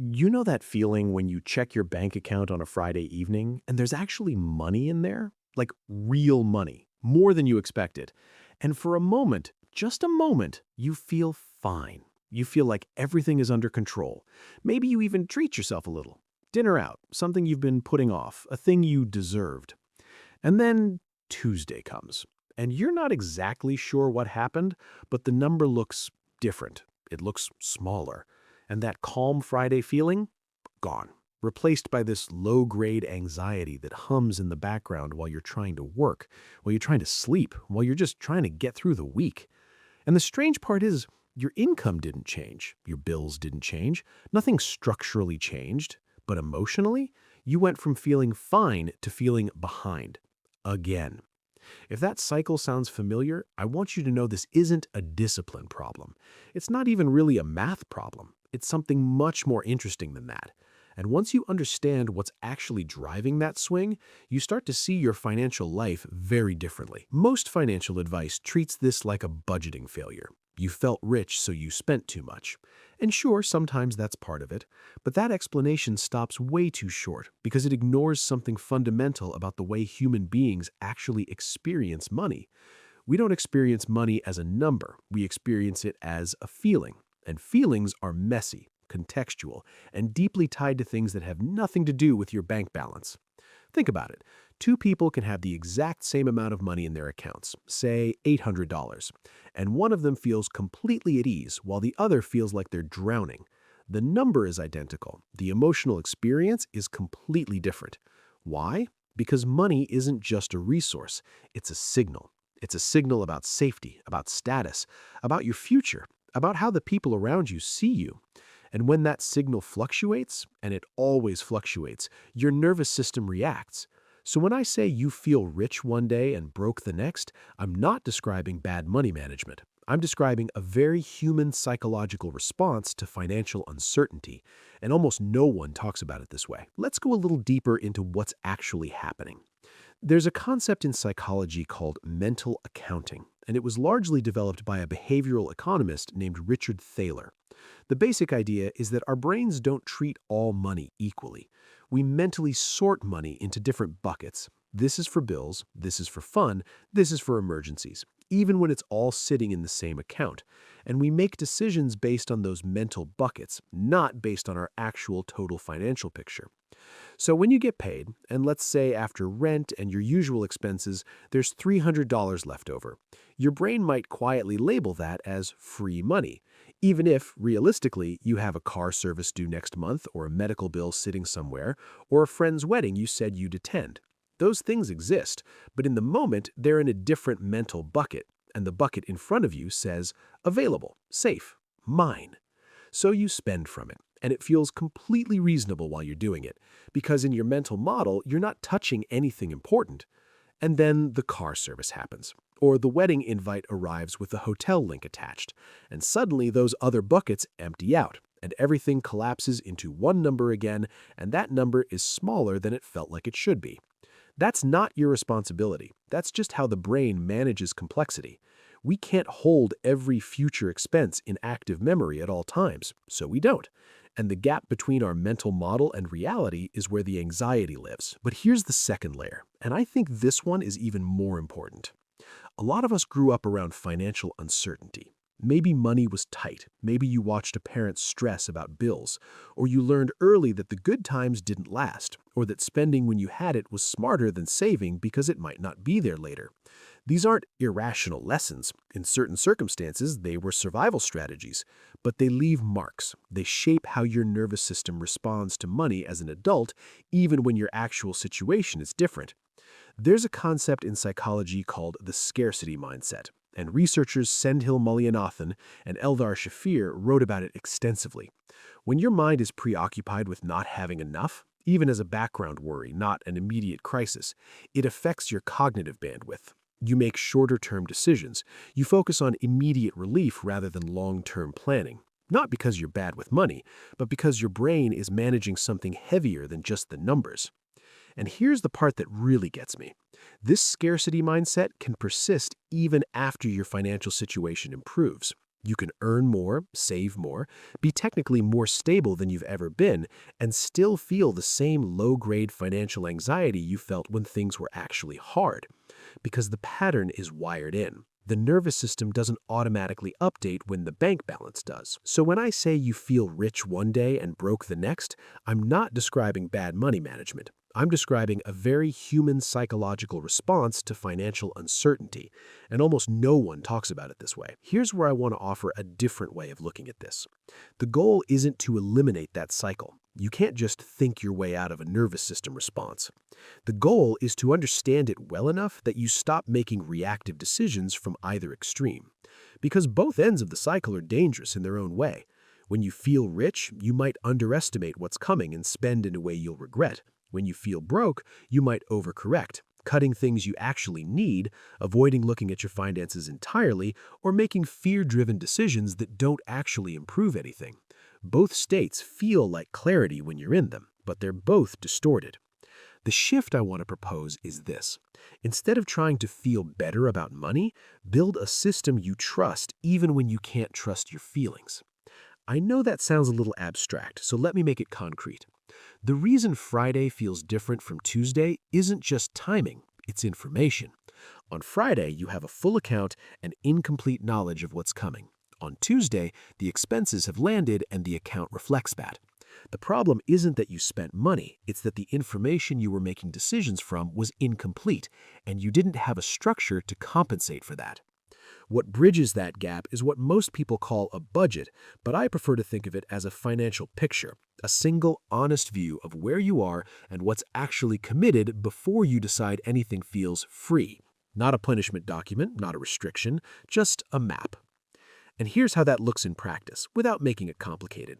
You know that feeling when you check your bank account on a Friday evening and there's actually money in there? Like real money, more than you expected. And for a moment, just a moment, you feel fine. You feel like everything is under control. Maybe you even treat yourself a little. Dinner out, something you've been putting off, a thing you deserved. And then Tuesday comes, and you're not exactly sure what happened, but the number looks different. It looks smaller. And that calm Friday feeling? Gone. Replaced by this low-grade anxiety that hums in the background while you're trying to work, while you're trying to sleep, while you're just trying to get through the week. And the strange part is, your income didn't change, your bills didn't change, nothing structurally changed, but emotionally, you went from feeling fine to feeling behind. Again. If that cycle sounds familiar, I want you to know this isn't a discipline problem. It's not even really a math problem. It's something much more interesting than that. And once you understand what's actually driving that swing, you start to see your financial life very differently. Most financial advice treats this like a budgeting failure. You felt rich, so you spent too much. And sure, sometimes that's part of it, but that explanation stops way too short because it ignores something fundamental about the way human beings actually experience money. We don't experience money as a number, we experience it as a feeling. And feelings are messy, contextual, and deeply tied to things that have nothing to do with your bank balance. Think about it. Two people can have the exact same amount of money in their accounts, say $800, and one of them feels completely at ease while the other feels like they're drowning. The number is identical. The emotional experience is completely different. Why? Because money isn't just a resource, it's a signal. It's a signal about safety, about status, about your future, about how the people around you see you. And when that signal fluctuates, and it always fluctuates, your nervous system reacts. So when I say you feel rich one day and broke the next, I'm not describing bad money management. I'm describing a very human psychological response to financial uncertainty, and almost no one talks about it this way. Let's go a little deeper into what's actually happening. There's a concept in psychology called mental accounting, and it was largely developed by a behavioral economist named Richard Thaler. The basic idea is that our brains don't treat all money equally. We mentally sort money into different buckets. This is for bills, this is for fun, this is for emergencies, even when it's all sitting in the same account. And we make decisions based on those mental buckets, not based on our actual total financial picture. So when you get paid, and let's say after rent and your usual expenses, there's $300 left over, your brain might quietly label that as free money, even if, realistically, you have a car service due next month or a medical bill sitting somewhere, or a friend's wedding you said you'd attend. Those things exist, but in the moment, they're in a different mental bucket, and the bucket in front of you says, available, safe, mine. So you spend from it, and it feels completely reasonable while you're doing it, because in your mental model, you're not touching anything important. And then the car service happens, or the wedding invite arrives with the hotel link attached, and suddenly those other buckets empty out, and everything collapses into one number again, and that number is smaller than it felt like it should be. That's not your responsibility. That's just how the brain manages complexity. We can't hold every future expense in active memory at all times, so we don't. And the gap between our mental model and reality is where the anxiety lives. But here's the second layer, and I think this one is even more important. A lot of us grew up around financial uncertainty. Maybe money was tight, maybe you watched a parent stress about bills, or you learned early that the good times didn't last, or that spending when you had it was smarter than saving because it might not be there later. These aren't irrational lessons. In certain circumstances, they were survival strategies, but they leave marks. They shape how your nervous system responds to money as an adult, even when your actual situation is different. There's a concept in psychology called the scarcity mindset, and researchers Sendhil Mullainathan and Eldar Shafir wrote about it extensively. When your mind is preoccupied with not having enough, even as a background worry, not an immediate crisis, it affects your cognitive bandwidth. You make shorter-term decisions. You focus on immediate relief rather than long-term planning. Not because you're bad with money, but because your brain is managing something heavier than just the numbers. And here's the part that really gets me. This scarcity mindset can persist even after your financial situation improves. You can earn more, save more, be technically more stable than you've ever been, and still feel the same low-grade financial anxiety you felt when things were actually hard, because the pattern is wired in. The nervous system doesn't automatically update when the bank balance does. So when I say you feel rich one day and broke the next, I'm not describing bad money management. I'm describing a very human psychological response to financial uncertainty, and almost no one talks about it this way. Here's where I want to offer a different way of looking at this. The goal isn't to eliminate that cycle. You can't just think your way out of a nervous system response. The goal is to understand it well enough that you stop making reactive decisions from either extreme. Because both ends of the cycle are dangerous in their own way. When you feel rich, you might underestimate what's coming and spend in a way you'll regret. When you feel broke, you might overcorrect, cutting things you actually need, avoiding looking at your finances entirely, or making fear-driven decisions that don't actually improve anything. Both states feel like clarity when you're in them, but they're both distorted. The shift I want to propose is this. Instead of trying to feel better about money, build a system you trust even when you can't trust your feelings. I know that sounds a little abstract, so let me make it concrete. The reason Friday feels different from Tuesday isn't just timing, it's information. On Friday, you have a full account and incomplete knowledge of what's coming. On Tuesday, the expenses have landed and the account reflects that. The problem isn't that you spent money, it's that the information you were making decisions from was incomplete, and you didn't have a structure to compensate for that. What bridges that gap is what most people call a budget, but I prefer to think of it as a financial picture, a single, honest view of where you are and what's actually committed before you decide anything feels free. Not a punishment document, not a restriction, just a map. And here's how that looks in practice, without making it complicated.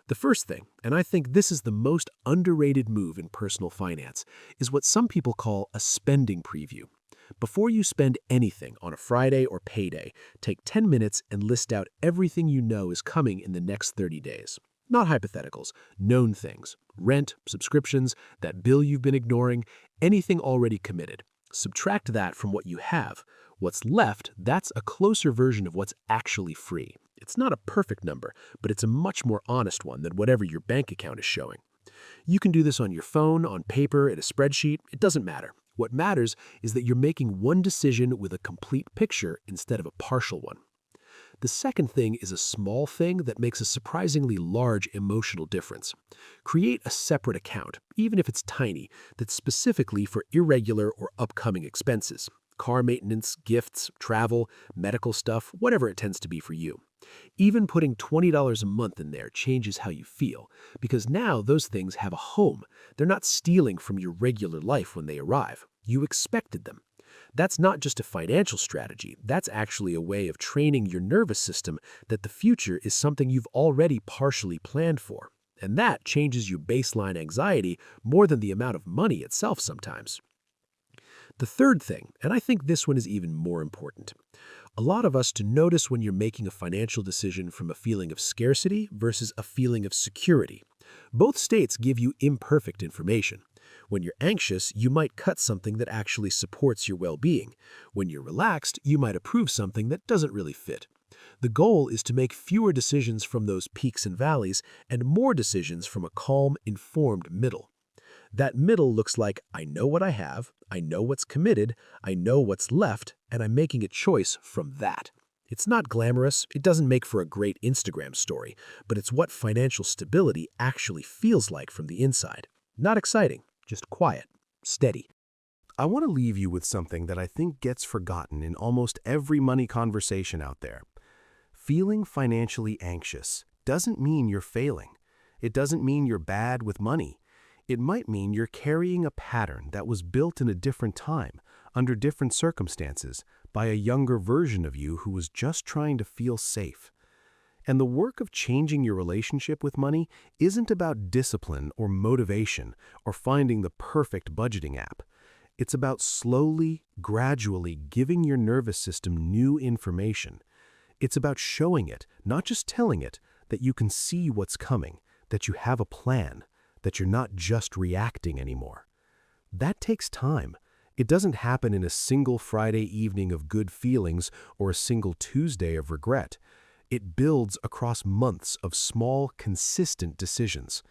The first thing, and I think this is the most underrated move in personal finance, is what some people call a spending preview. Before you spend anything on a Friday or payday, take 10 minutes and list out everything you know is coming in the next 30 days. Not hypotheticals, known things. Rent, subscriptions, that bill you've been ignoring, anything already committed. Subtract that from what you have. What's left, that's a closer version of what's actually free. It's not a perfect number, but it's a much more honest one than whatever your bank account is showing. You can do this on your phone, on paper, in a spreadsheet, it doesn't matter. What matters is that you're making one decision with a complete picture instead of a partial one. The second thing is a small thing that makes a surprisingly large emotional difference. Create a separate account, even if it's tiny, that's specifically for irregular or upcoming expenses. Car maintenance, gifts, travel, medical stuff, whatever it tends to be for you. Even putting $20 a month in there changes how you feel, because now those things have a home. They're not stealing from your regular life when they arrive. You expected them. That's not just a financial strategy, that's actually a way of training your nervous system that the future is something you've already partially planned for. And that changes your baseline anxiety more than the amount of money itself sometimes. The third thing, and I think this one is even more important, a lot of us to notice when you're making a financial decision from a feeling of scarcity versus a feeling of security. Both states give you imperfect information. When you're anxious, you might cut something that actually supports your well-being. When you're relaxed, you might approve something that doesn't really fit. The goal is to make fewer decisions from those peaks and valleys and more decisions from a calm, informed middle. That middle looks like, I know what I have, I know what's committed, I know what's left, and I'm making a choice from that. It's not glamorous, it doesn't make for a great Instagram story, but it's what financial stability actually feels like from the inside. Not exciting, just quiet, steady. I want to leave you with something that I think gets forgotten in almost every money conversation out there. Feeling financially anxious doesn't mean you're failing. It doesn't mean you're bad with money. It might mean you're carrying a pattern that was built in a different time, under different circumstances, by a younger version of you who was just trying to feel safe. And the work of changing your relationship with money isn't about discipline or motivation or finding the perfect budgeting app. It's about slowly, gradually giving your nervous system new information. It's about showing it, not just telling it, that you can see what's coming, that you have a plan, that you're not just reacting anymore. That takes time. It doesn't happen in a single Friday evening of good feelings or a single Tuesday of regret. It builds across months of small, consistent decisions.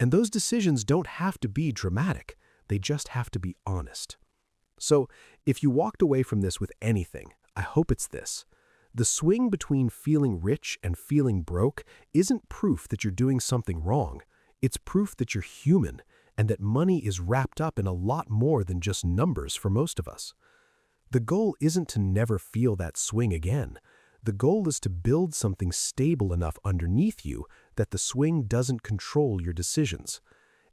And those decisions don't have to be dramatic. They just have to be honest. So, if you walked away from this with anything, I hope it's this. The swing between feeling rich and feeling broke isn't proof that you're doing something wrong. It's proof that you're human and that money is wrapped up in a lot more than just numbers for most of us. The goal isn't to never feel that swing again. The goal is to build something stable enough underneath you that the swing doesn't control your decisions.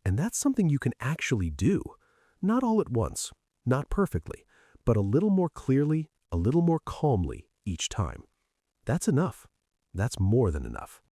And that's something you can actually do. Not all at once, not perfectly, but a little more clearly, a little more calmly each time. That's enough. That's more than enough.